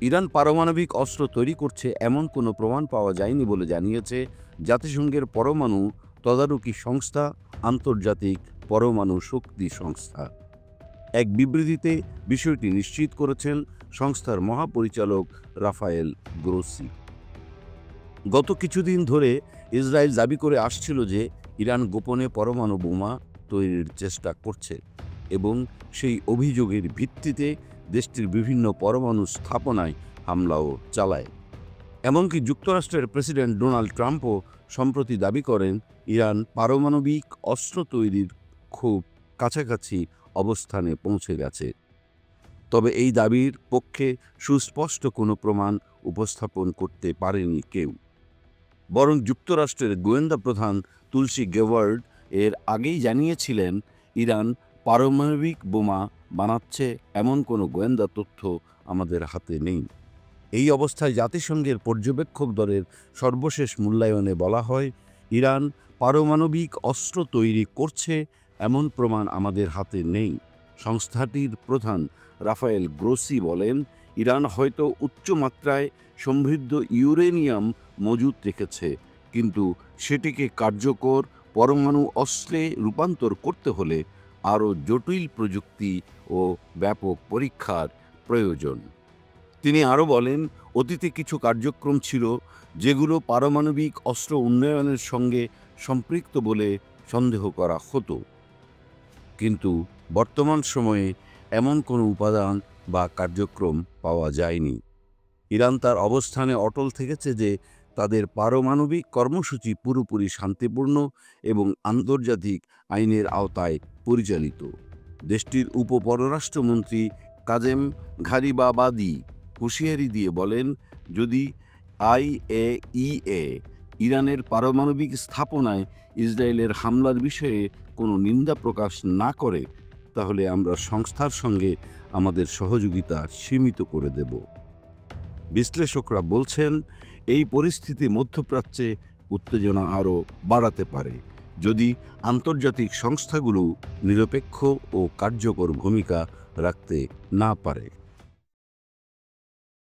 Iran পারমাণবিক অস্ত্র তৈরি করছে এমন কোনো প্রমাণ পাওয়া যায়নি বলে জানিয়েছে জাতিসংঘের পরমাণু তদারকি সংস্থা আন্তর্জাতিক পরমাণু শক্তি সংস্থা। এক বিবৃতিতে বিষয়টি নিশ্চিত করেছেন সংস্থার মহাপরিচালক রাফায়েল গ্রোসি। গত কিছুদিন ধরে ইসরায়েল দাবি করে আসছিল যে ইরান গোপনে পরমাণু বোমা তৈরির চেষ্টা করছে এবং সেই অভিযোগের ভিত্তিতে দেশটির বিভিন্ন পরমাণু স্থাপনায় হামলাও চালায়। এমনকি যুক্তরাষ্ট্রের প্রেসিডেন্ট ডোনাল্ড ট্রাম্পও সম্প্রতি দাবি করেন ইরান পারমাণবিক অস্ত্র তৈরির খুব কাছাকাছি অবস্থানে পৌঁছে গেছে। তবে এই দাবির পক্ষে সুস্পষ্ট কোনো প্রমাণ উপস্থাপন করতে পারেনি কেউ। বরং যুক্তরাষ্ট্রের গোয়েন্দা প্রধান তুলসী গেবার্ড এর আগেই জানিয়েছিলেন ইরান পারমাণবিক বোমা বানাচ্ছে এমন কোনো গোয়েন্দা তথ্য আমাদের হাতে নেই। এই অবস্থায় জাতিসংঘের পর্যবেক্ষক দলের সর্বশেষ মূল্যায়নে বলা হয়, ইরান পারমাণবিক অস্ত্র তৈরি করছে এমন প্রমাণ আমাদের হাতে নেই। সংস্থাটির প্রধান রাফায়েল গ্রোসি বলেন, ইরান হয়তো উচ্চমাত্রায় সমৃদ্ধ ইউরেনিয়াম মজুত রেখেছে, কিন্তু সেটিকে কার্যকর পরমাণু অস্ত্রে রূপান্তর করতে হলে আরও জটিল প্রযুক্তি ও ব্যাপক পরীক্ষার প্রয়োজন। তিনি আরও বলেন, অতীতে কিছু কার্যক্রম ছিল যেগুলো পারমাণবিক অস্ত্র উন্নয়নের সঙ্গে সম্পৃক্ত বলে সন্দেহ করা হতো, কিন্তু বর্তমান সময়ে এমন কোনো উপাদান বা কার্যক্রম পাওয়া যায়নি। ইরান তার অবস্থানে অটল থেকেছে যে তাদের পারমাণবিক কর্মসূচি পুরোপুরি শান্তিপূর্ণ এবং আন্তর্জাতিক আইনের আওতায় পরিচালিত। দেশটির উপপররাষ্ট্রমন্ত্রী কাজেম ঘারিবাবাদি হুঁশিয়ারি দিয়ে বলেন, যদি আইএইএ ইরানের পারমাণবিক স্থাপনায় ইসরায়েলের হামলার বিষয়ে কোনো নিন্দা প্রকাশ না করে, তাহলে আমরা সংস্থার সঙ্গে আমাদের সহযোগিতা সীমিত করে দেব। বিশ্লেষকরা বলছেন, এই পরিস্থিতি মধ্যপ্রাচ্যে উত্তেজনা আরও বাড়াতে পারে যদি আন্তর্জাতিক সংস্থাগুলো নিরপেক্ষ ও কার্যকর ভূমিকা রাখতে না পারে।